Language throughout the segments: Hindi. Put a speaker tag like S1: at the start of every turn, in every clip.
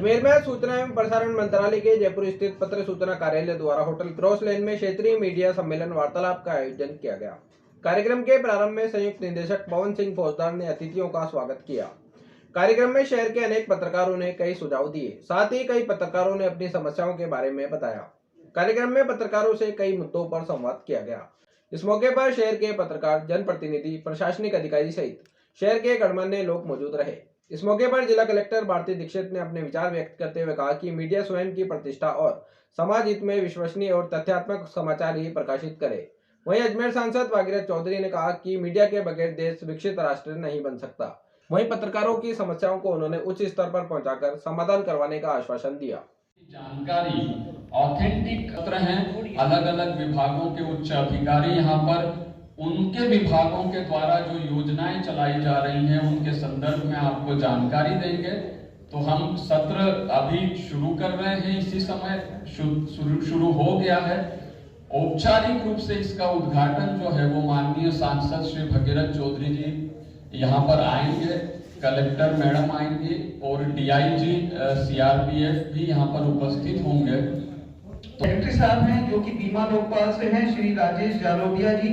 S1: अजमेर में सूचना एवं प्रसारण मंत्रालय के जयपुर स्थित पत्र सूचना कार्यालय द्वारा होटल क्रॉस लेन में क्षेत्रीय मीडिया सम्मेलन वार्तालाप का आयोजन किया गया। कार्यक्रम के प्रारंभ में संयुक्त निदेशक पवन सिंह फौजदार ने अतिथियों का स्वागत किया। कार्यक्रम में शहर के अनेक पत्रकारों ने कई सुझाव दिए, साथ ही कई पत्रकारों ने अपनी समस्याओं के बारे में बताया। कार्यक्रम में पत्रकारों से कई मुद्दों पर संवाद किया गया। इस मौके पर शहर के पत्रकार, जनप्रतिनिधि, प्रशासनिक अधिकारी सहित शहर के गणमान्य लोग मौजूद रहे। इस मौके पर जिला कलेक्टर भारती दीक्षित ने अपने विचार व्यक्त करते हुए कहा कि मीडिया स्वयं की प्रतिष्ठा और समाज हित में विश्वसनीय और तथ्यात्मक समाचार ही प्रकाशित करे। वहीं अजमेर सांसद भागीरथ चौधरी ने कहा कि मीडिया के बगैर देश विकसित राष्ट्र नहीं बन सकता। वहीं पत्रकारों की समस्याओं को उन्होंने उच्च स्तर पर पहुंचाकर समाधान करवाने का आश्वासन दिया।
S2: जानकारी ऑथेंटिक पत्र हैं, अलग अलग विभागों के उच्च अधिकारी यहाँ पर उनके विभागों के द्वारा जो योजनाएं चलाई जा रही हैं उनके संदर्भ में आपको जानकारी देंगे। तो हम सत्र अभी शुरू कर रहे हैं, इसी समय शुरू हो गया है। औपचारिक रूप से इसका उद्घाटन जो है वो माननीय सांसद श्री भागीरथ चौधरी जी यहाँ पर आएंगे, कलेक्टर मैडम आएंगे और डीआईजी सीआरपीएफ भी यहाँ पर उपस्थित होंगे।
S3: सेक्रेटरी साहब हैं जो कि बीमा लोकपाल से हैं, श्री राजेश जालोदिया जी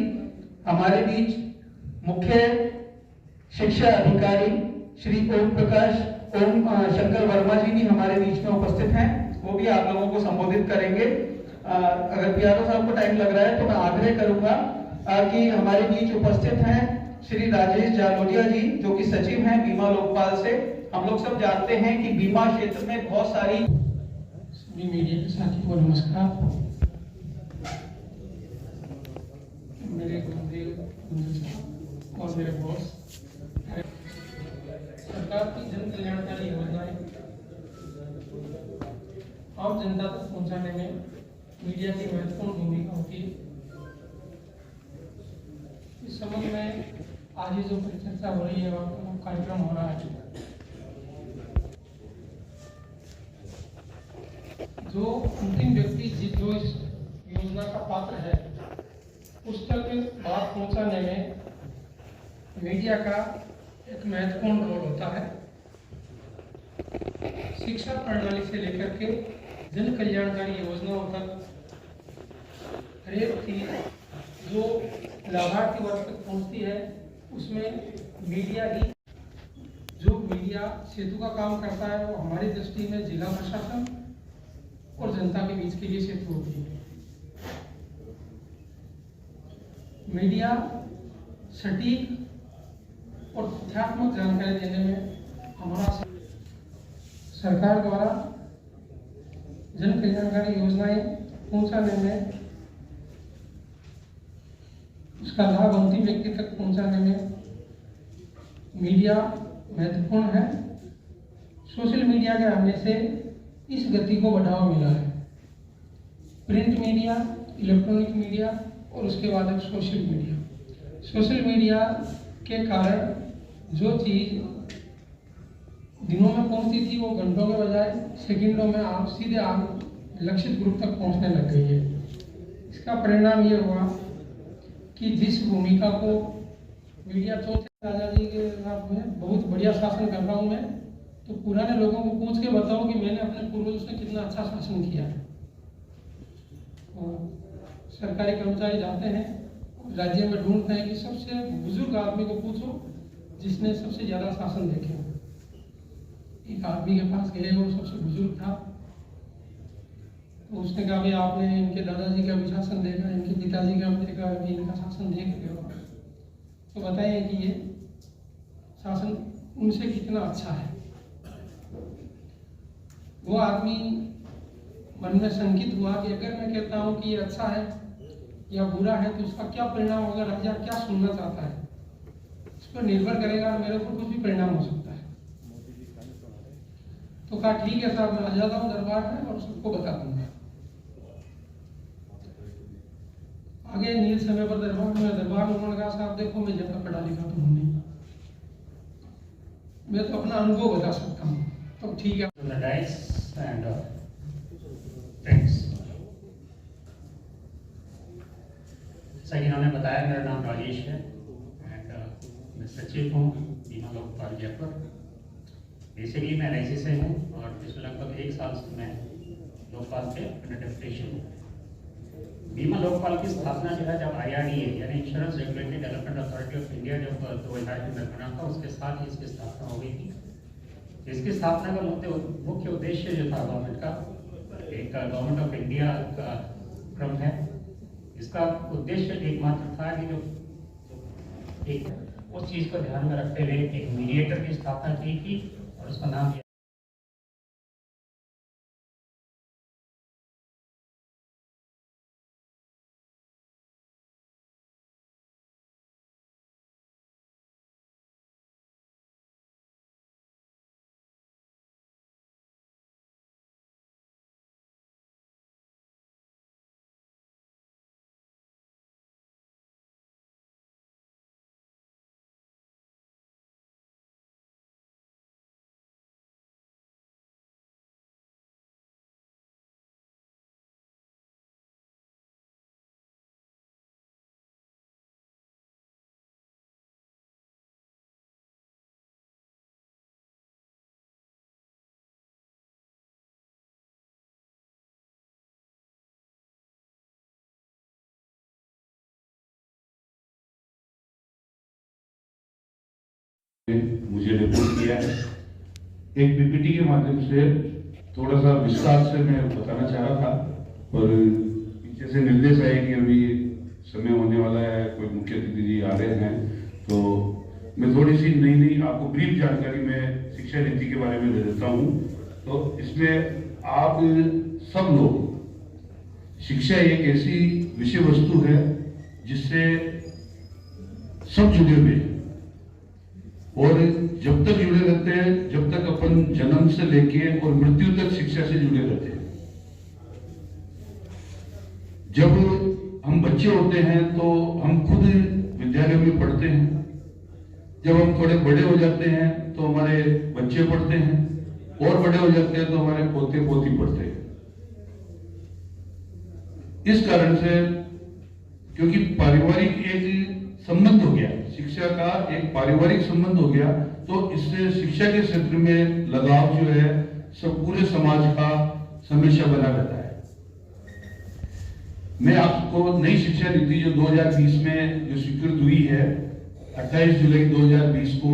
S3: हमारे बीच, मुख्य शिक्षा अधिकारी श्री ओम शंकर वर्मा जी भी हमारे बीच में उपस्थित हैं। वो भी आप लोगों को संबोधित करेंगे। अगर पियारो साहब को टाइम लग रहा है तो मैं आग्रह करूंगा कि हमारे बीच उपस्थित हैं श्री राजेश जालोदिया जी जो कि सचिव हैं बीमा लोकपाल से। हम लोग सब जानते हैं कि बीमा क्षेत्र में बहुत सारी
S4: मीडिया के साथियों को नमस्कार। मेरे गुरुदेव और मेरे बॉस, सरकार की जन कल्याणकारी योजनाएं आम जनता तक पहुंचाने में मीडिया की महत्वपूर्ण भूमिका होती है। इस संबंध में आज ही जो परिचर्चा हो रही है, कार्यक्रम हो रहा है, जो अंतिम व्यक्ति जो इस योजना का पात्र है उस तक बात पहुंचाने में मीडिया का एक महत्वपूर्ण रोल होता है। शिक्षा प्रणाली से लेकर के जन कल्याणकारी योजनाओं तक हर एक चीज जो लाभार्थी वर्ग तक पहुंचती है उसमें मीडिया ही, जो मीडिया सेतु का काम करता है वो हमारी दृष्टि में जिला प्रशासन और जनता के बीच के लिए सेतु होती है। मीडिया सटीक और तथ्यात्मक जानकारी देने में हमारा सरकार द्वारा जन कल्याणकारी योजनाएं पहुंचाने में, उसका लाभ अंतिम व्यक्ति तक पहुंचाने में मीडिया महत्वपूर्ण है। सोशल मीडिया के आने से इस गति को बढ़ावा मिला है। प्रिंट मीडिया, इलेक्ट्रॉनिक मीडिया और उसके बाद एक सोशल मीडिया। सोशल मीडिया के कारण जो चीज़ दिनों में पहुंचती थी वो घंटों के बजाय सेकंडों में आप सीधे लक्षित ग्रुप तक पहुंचने लग गई है। इसका परिणाम ये हुआ कि जिस भूमिका को मीडिया चौथे राजा जी के साथ में बहुत बढ़िया शासन कर रहा हूँ मैं, तो पुराने लोगों को पूछ के बताओ कि मैंने अपने पूर्वजों से कितना अच्छा शासन किया है। सरकारी कर्मचारी जाते हैं राज्य में, ढूंढते हैं कि सबसे बुजुर्ग आदमी को पूछो जिसने सबसे ज्यादा शासन देखे। एक आदमी के पास गए, वो सबसे बुजुर्ग था, तो उसने कहा भाई आपने इनके दादाजी का भी शासन देखा, इनके पिताजी का भी देखा, अभी इनका शासन देख रहे हो, तो बताइए कि ये शासन उनसे कितना अच्छा है। वो आदमी मन में शंकित हुआ कि अगर मैं कहता हूँ कि ये अच्छा है या बुरा है तो उसका क्या परिणाम होगा, राजा क्या सुनना चाहता है, इस पर निर्भर करेगा, मेरे ऊपर कुछ भी परिणाम हो सकता है। तो कहा ठीक है साहब, मैं आ जाता हूँ दरबार में और सबको बता दूंगा। आगे नील समय पर दरबार में उन्होंने कहा साहब देखो मैं ज्यादा पढ़ा लिखा तो हूँ नहीं, मैं तो अपना अनुभव बता सकता हूँ। तो ठीक है।
S5: सही इन्होंने बताया, मेरा नाम राजेश है एंड मैं सचिव हूँ बीमा लोकपाल जयपुर। बेसिकली मैं एलआईसी से हूँ और पिछले लगभग 1 साल से मैं लोकपाल के अंडर डेपुटेशन हूँ। बीमा लोकपाल की स्थापना जो है जब IRDA यानी insurance regulatory development authority of India जब 2000 में बना था, उसके साथ ही इसकी स्थापना हो गई थी। इसकी स्थापना का मुख्य उद्देश्य जो था गवर्नमेंट का, एक गवर्नमेंट ऑफ इंडिया का क्रम है, इसका उद्देश्य एकमात्र था कि जो एक उस चीज को ध्यान में रखते हुए एक मीडिएटर की स्थापना की थी और उसका नाम
S6: मुझे रिपोर्ट किया है। एक पीपीटी के माध्यम से थोड़ा सा विस्तार से मैं बताना चाह रहा था, पर पीछे से निर्देश आए कि अभी समय होने वाला है, कोई मुख्य अतिथि जी आ रहे हैं, तो मैं थोड़ी सी नई आपको ब्रीफ जानकारी मैं शिक्षा नीति के बारे में दे देता हूँ। तो इसमें आप सब लोग, शिक्षा एक ऐसी विषय वस्तु है जिससे सब जुड़े हुए हैं और जब तक जुड़े रहते हैं, जब तक अपन जन्म से लेके और मृत्यु तक शिक्षा से जुड़े रहते हैं। जब हम बच्चे होते हैं तो हम खुद विद्यालय में पढ़ते हैं, जब हम थोड़े बड़े हो जाते हैं तो हमारे बच्चे पढ़ते हैं, और बड़े हो जाते हैं तो हमारे पोते पोती पढ़ते हैं। इस कारण से, क्योंकि पारिवारिक एक संबंध हो गया, शिक्षा का एक पारिवारिक संबंध हो गया, तो इससे शिक्षा के क्षेत्र में लगाव जो है सब पूरे समाज का हमेशा बना रहता है। मैं आपको नई शिक्षा नीति जो 2020 में जो स्वीकृत हुई है, 28 जुलाई 2020 को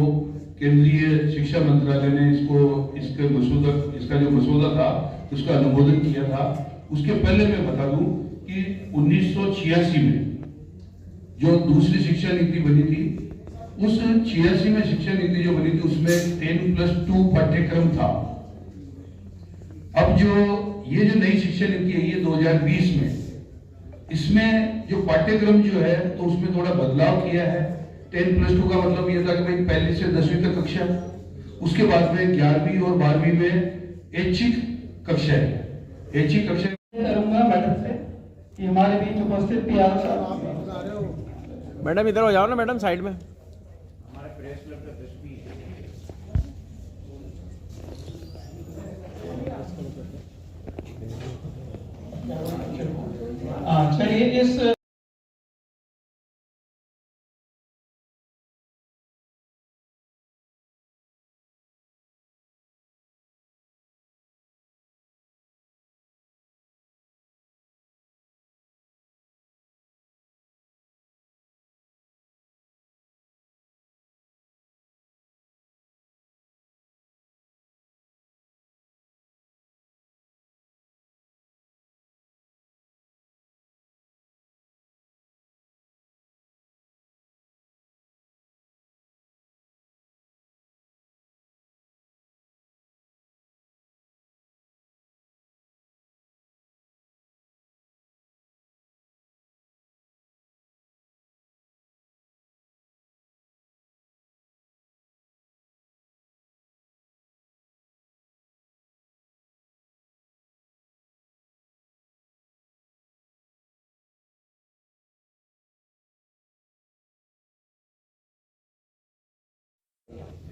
S6: केंद्रीय शिक्षा मंत्रालय ने इसका जो मसौदा था उसका अनुमोदन किया था। उसके पहले मैं बता दूं कि 1986 में जो दूसरी शिक्षा नीति बनी थी, उस 86 में शिक्षा नीति जो बनी थी उसमें 10+2 पाठ्यक्रम था। अब जो ये जो नई शिक्षा नीति है ये 2020 में, इसमें जो पाठ्यक्रम जो है तो उसमें थोड़ा बदलाव किया है। 10+2 का मतलब ये था कि भाई पहली से 10वीं तक कक्षा, उसके बाद में 11वीं और 12वीं में ऐच्छिक कक्षा है। ऐच्छिक कक्षा
S3: करूंगा मैडम से कि हमारे बीच उपस्थित पियाल साहब,
S1: मैडम इधर हो जाओ ना, मैडम साइड में।
S3: चलिए इस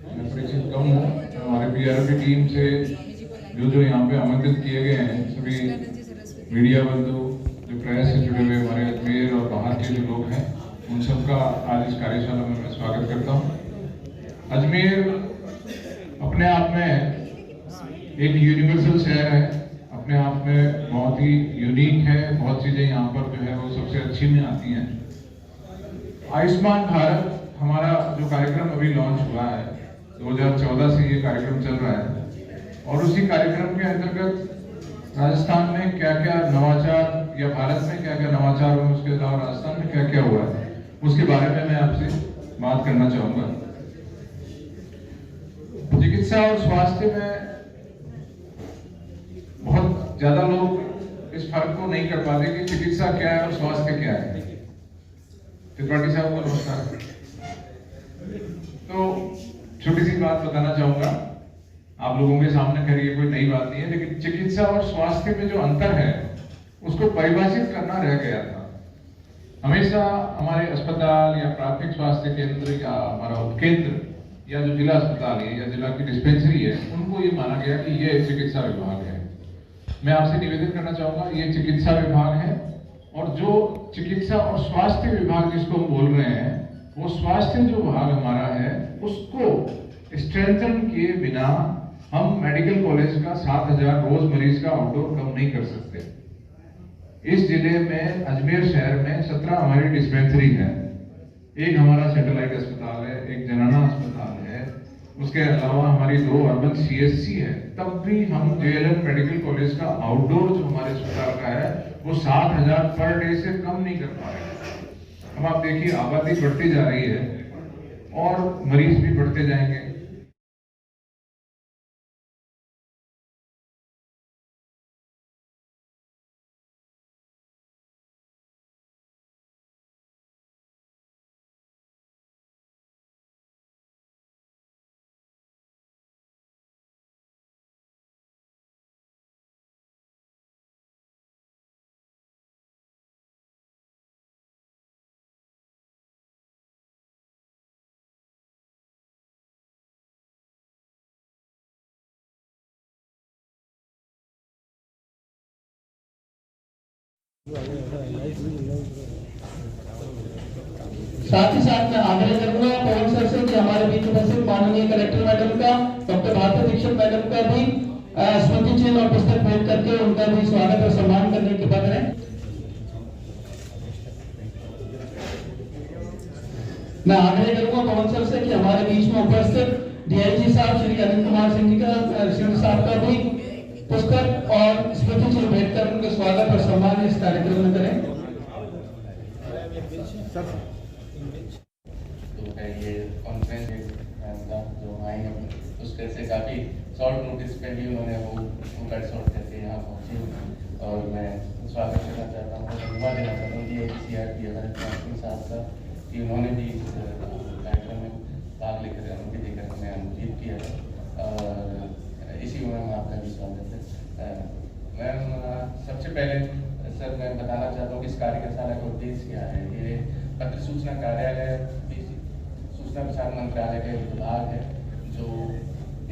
S7: मैं परिचित कम हूँ। हमारे PRP टीम से जो यहाँ पे आमंत्रित किए गए हैं, सभी मीडिया बंधु, जो प्रेस से जुड़े हुए हमारे अजमेर और बाहर के जो लोग हैं, उन सबका आज इस कार्यशाला में मैं स्वागत करता हूँ। अजमेर अपने आप में एक यूनिवर्सल शहर है, अपने आप में बहुत ही यूनिक है। बहुत चीजें यहाँ पर जो है वो सबसे अच्छी में आती हैं। आयुष्मान भारत हमारा जो कार्यक्रम अभी लॉन्च हुआ है, 2014 से ये कार्यक्रम चल रहा है, और उसी कार्यक्रम के अंतर्गत राजस्थान में क्या क्या नवाचार या भारत में क्या क्या नवाचार हुए, उसके अलावा राजस्थान में क्या क्या हुआ है, उसके बारे में मैं आपसे बात करना चाहूंगा। चिकित्सा और स्वास्थ्य में बहुत ज्यादा लोग इस फर्क को नहीं कर पाते कि चिकित्सा क्या है और स्वास्थ्य क्या है। त्रिपाठी साहब को नमस्कार। तो छोटी सी बात बताना चाहूंगा आप लोगों के सामने, खैर ये कोई नई बात नहीं है, लेकिन चिकित्सा और स्वास्थ्य में जो अंतर है उसको परिभाषित करना रह गया था। हमेशा हमारे अस्पताल या प्राथमिक स्वास्थ्य केंद्र या हमारा उपकेंद्र या जो जिला अस्पताल है या जिला की डिस्पेंसरी है, उनको ये माना गया कि ये चिकित्सा विभाग है। मैं आपसे निवेदन करना चाहूंगा, ये चिकित्सा विभाग है, और जो चिकित्सा और स्वास्थ्य विभाग जिसको हम बोल रहे हैं, वो स्वास्थ्य जो विभाग हमारा है उसको स्ट्रेंथन किए बिना हम मेडिकल कॉलेज का 7000 रोज मरीज का आउटडोर कम नहीं कर सकते। इस जिले में अजमेर शहर में 17 हमारी डिस्पेंसरी है, एक हमारा सैटेलाइट अस्पताल है, एक जनाना अस्पताल है, उसके अलावा हमारी 2 अर्बन सीएससी है। तब भी हम जेएलएन मेडिकल कॉलेज का आउटडोर जो हमारे अस्पताल का है वो 7000 पर डे से कम नहीं कर पा रहे। अब आप देखिए, आबादी बढ़ती जा रही है और मरीज भी बढ़ते जाएंगे।
S3: साथ ही साथ मैं आग्रह करूंगा पवन सर से कि हमारे बीच उपस्थित माननीय कलेक्टर मैडम का, डॉक्टर भारती दीक्षित मैडम का भी स्मृति चिन्ह और पुस्तक भेंट करके उनका भी स्वागत और सम्मान करने की कृपा करें। मैं आग्रह करूंगा पवन सर से कि हमारे बीच में उपस्थित डीआईजी साहब श्री अनिल कुमार सिंह जी का साहब का भी पुस्तक और स्मृति चिन्ह भेंट कर उनके स्वागत और सम्मान इस कार्यक्रम में करें।
S8: तो ये कॉन्फ्रेंस जो आए हैं उसके से काफ़ी शॉर्ट नोटिस पे भी उन्होंने वो कट शॉर्ट करके यहाँ पहुँचे, और मैं स्वागत करना चाहता हूँ, धन्यवाद देना चाहता हूँ DIGCRP हमारे साहब का कि उन्होंने भी इस कार्यक्रम में भाग लेकर अनुमति देकर हमें अनुमोदित किया है, और इसी में आपका भी स्वागत है। मैम, सबसे पहले सर मैं बताना चाहता हूँ कि इस कार्यशाला का उद्देश्य क्या है। ये पत्र सूचना कार्यालय सूचना प्रसारण मंत्रालय का विभाग है जो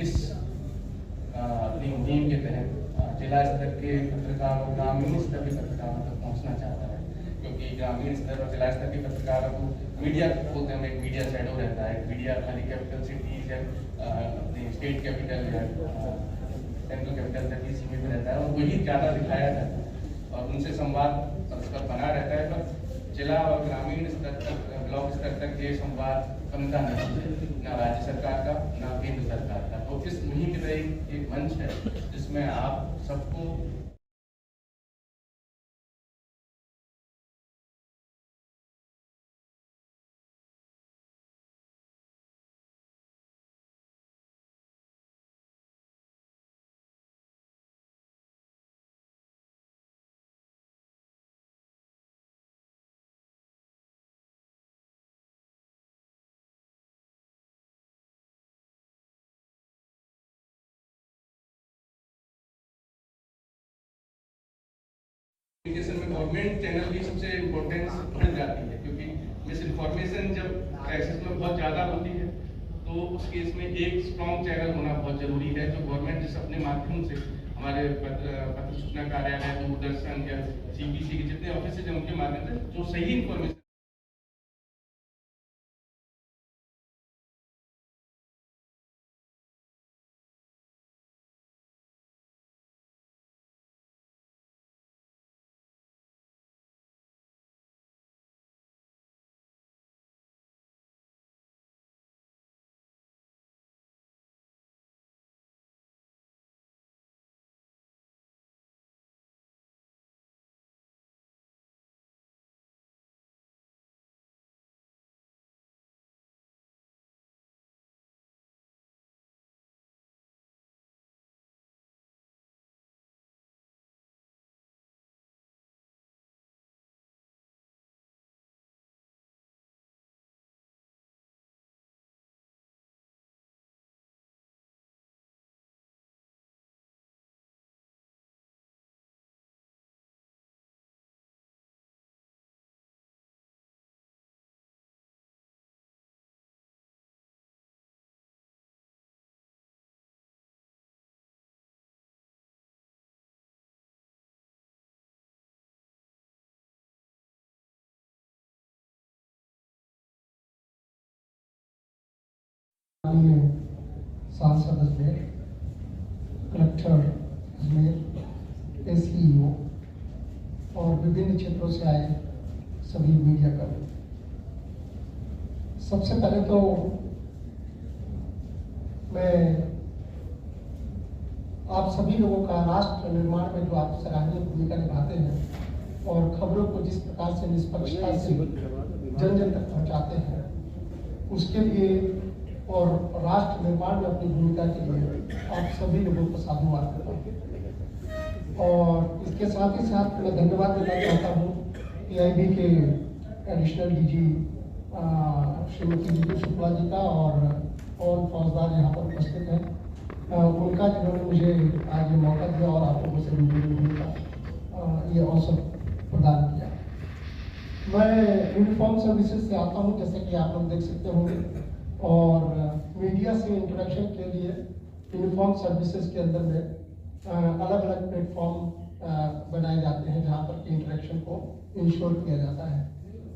S8: इस अपनी मुहिम के तहत जिला स्तर के पत्रकारों, ग्रामीण स्तर के पत्रकारों तक पहुंचना चाहता है, क्योंकि ग्रामीण स्तर और जिला स्तर के पत्रकारों को मीडिया बोलते हैं, एक मीडिया शैडो रहता है। मीडिया खाली कैपिटल सिटीज है, अपनी स्टेट कैपिटल या सेंट्रल कैपिटल तक ही सीमित रहता है, और वही ज़्यादा दिखाया जाता है और उनसे संवाद परस्पर बना रहता है। पर जिला और ग्रामीण स्तर तक, ब्लॉक स्तर तक ये संवाद बनता नहीं है, न राज्य सरकार का न केंद्र सरकार का। तो इस मुहिम की तरह एक मंच है जिसमें आप सबको कम्युनिकेशन में गवर्नमेंट चैनल भी सबसे इम्पोर्टेंस बढ़ जाती है, क्योंकि मिस इन्फॉर्मेशन जब क्राइसिस में बहुत ज़्यादा होती है तो उस केस में एक स्ट्रॉन्ग चैनल होना बहुत जरूरी है, जो गवर्नमेंट जिस अपने माध्यम से हमारे पत्र सूचना कार्यालय, दूरदर्शन या CPC के जितने ऑफिस है उनके माध्यम से जो सही इन्फॉर्मेशन
S4: माननीय सांसद अजमेर, कलेक्टर अजमेर, SEO और विभिन्न क्षेत्रों से आए सभी मीडिया कर्मी, सबसे पहले तो मैं आप सभी लोगों का राष्ट्र निर्माण में जो आप सराहनीय भूमिका निभाते हैं और खबरों को जिस प्रकार से निष्पक्षता से जन जन तक पहुंचाते हैं, उसके लिए और राष्ट्र निर्माण में अपनी भूमिका के लिए आप सभी लोगों को साधुवाद करता हूँ। और इसके साथ ही साथ मैं धन्यवाद देना चाहता हूँ PIB के एडिशनल DG श्रीमती जीतू शुक्ला जी का और फौजदार यहाँ पर उपस्थित हैं, उनका जिन्होंने मुझे आज ये मौका दिया और आप लोगों से मिलने का ये अवसर प्रदान किया। मैं यूनिफॉर्म सर्विसेज से आता हूँ, जैसे कि आप लोग देख सकते होंगे, और मीडिया से इंटरेक्शन के लिए यूनिफॉर्म सर्विसेज के अंदर में अलग अलग प्लेटफॉर्म बनाए जाते हैं जहाँ पर इंटरेक्शन को इंश्योर किया जाता है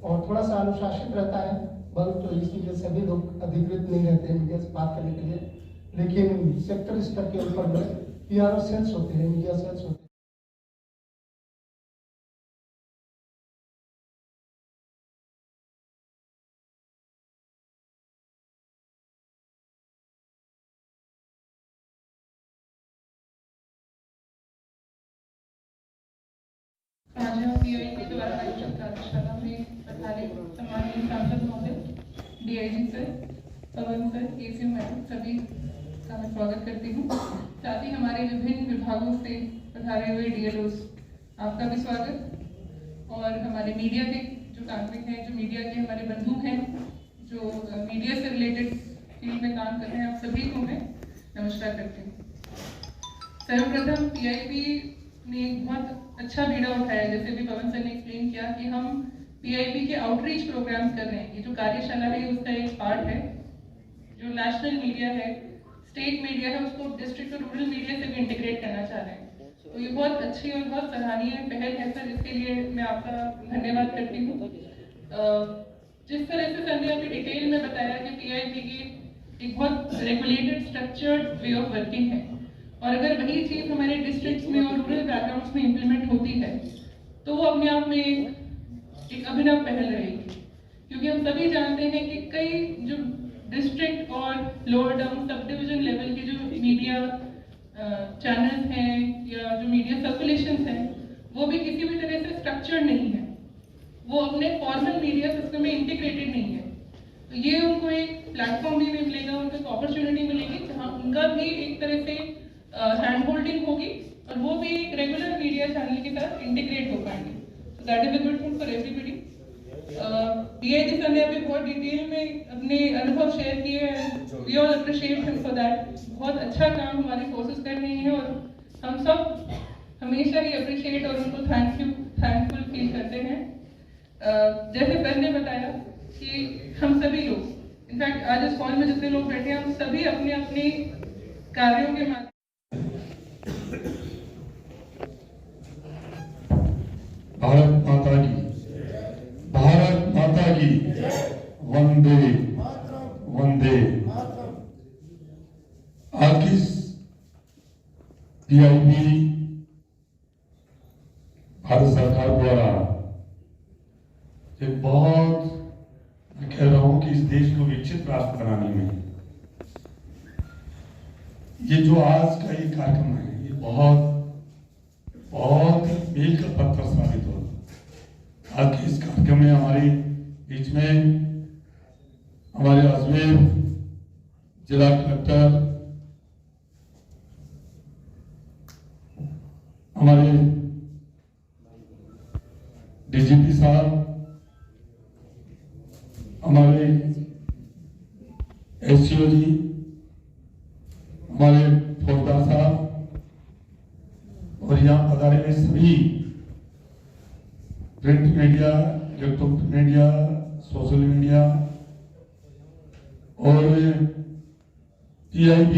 S4: और थोड़ा सा अनुशासित रहता है। बल्कि तो इसीलिए सभी लोग अधिकृत नहीं रहते हैं मीडिया से बात करने के लिए, लेकिन सेक्टर स्तर के ऊपर में PRO सेल्स होते हैं, मीडिया सेल्स होते हैं।
S9: आज हम PIB द्वारा आयोजित कार्यशाला में पधारे सम्माननीय सांसद महोदय, DIG सर, पवन सर, KCO मैडम, सभी का मैं स्वागत करती हूँ। साथ ही हमारे विभिन्न विभागों से पधारे हुए DLOs, आपका भी स्वागत। और हमारे मीडिया के जो कार्मिक हैं, जो मीडिया के हमारे बंधु हैं, जो मीडिया से रिलेटेड फील्ड में काम कर रहे हैं, आप सभी को मैं नमस्कार करती हूँ। सर्वप्रथम PIB ने एक बहुत अच्छा बीड़ा उठाया, जैसे भी पवन सर ने एक्सप्लेन किया कि हम PIB के आउटरीच प्रोग्राम्स कर रहे हैं। ये जो कार्यशाला है उसका एक पार्ट है। जो नेशनल मीडिया है, स्टेट मीडिया है, उसको डिस्ट्रिक्ट और रूरल मीडिया से भी इंटीग्रेट करना चाह रहे हैं। तो ये बहुत अच्छी और बहुत सराहनीय पहल है सर, जिसके लिए मैं आपका धन्यवाद करती हूँ। जिस तरह से सर ने अभी डिटेल में बताया कि PIB की एक बहुत regulated structured way of working है, और अगर वही चीज़ हमारे डिस्ट्रिक्ट्स में और रूरल बैकग्राउंड्स में इम्प्लीमेंट होती है तो वो अपने आप में एक अभिनव पहल रहेगी। क्योंकि हम सभी जानते हैं कि कई जो डिस्ट्रिक्ट और lower town sub division level के जो मीडिया चैनल्स हैं या जो मीडिया सर्कुलेशन हैं, वो भी किसी भी तरह से स्ट्रक्चर्ड नहीं है, वो अपने फॉर्मल मीडिया सिस्टम में इंटीग्रेटेड नहीं है। तो ये उनको एक प्लेटफॉर्म भी मिलेगा, उनको एक अपॉर्चुनिटी मिलेगी जहाँ उनका भी एक तरह से हैंड होल्डिंग होगी और वो भी एक रेगुलर मीडिया चैनल के साथ इंटीग्रेट हो पाएंगे। So that is a good thing for everybody. DIG sir ने अभी बहुत डिटेल में अपने अनुभव शेयर किए हैं, we all appreciate him for that. बहुत अच्छा काम हमारी फोर्सेस कर रही हैं और हम सब हमेशा ही अप्रिशिएट और उनको थैंकफुल फील करते हैं। जैसे सर ने बताया कि हम सभी लोग, इनफैक्ट आज इस हॉल में जितने लोग बैठे हैं, हम सभी अपने अपने कार्यों के माध्यम
S6: भारत माता की वंदे वंदे। आज की PIB भारत सरकार द्वारा एक बहुत, मैं कह रहा हूं कि इस देश को विकसित राष्ट्र बनाने में ये जो आज का ये कार्यक्रम है, ये बहुत मील का पत्थर साबित हो। आज के इस कार्यक्रम में हमारे बीच में हमारे अजमेर जिला कलेक्टर, हमारे DGP साहब, हमारे SCO जी, हमारे फौजदार साहब और यहाँ पधारे हुए सभी print media, electronic media, social media और PIB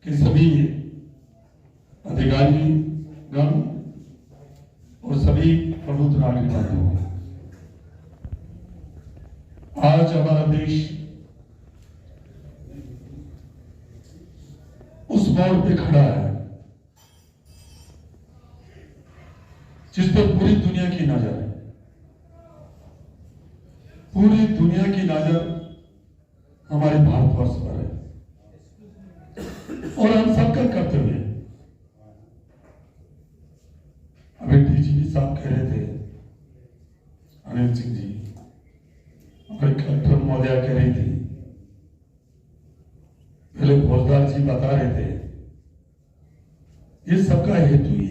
S6: के सभी अधिकारीगण और सभी प्रबुद्ध नागरिक बंधु, आज हमारा देश
S10: मोड़ पे खड़ा है, जिस पर पूरी दुनिया की नजर है। पूरी दुनिया की नजर हमारे भारतवर्ष पर है और हम सबका कर्तव्य है। अभी डीजीपी साहब कह रहे थे, अनिल सिंह जी, हमारे कलेक्टर महोदया कह रही थी, पहले फौजदार जी बता रहे थे, ये सबका हेतु ही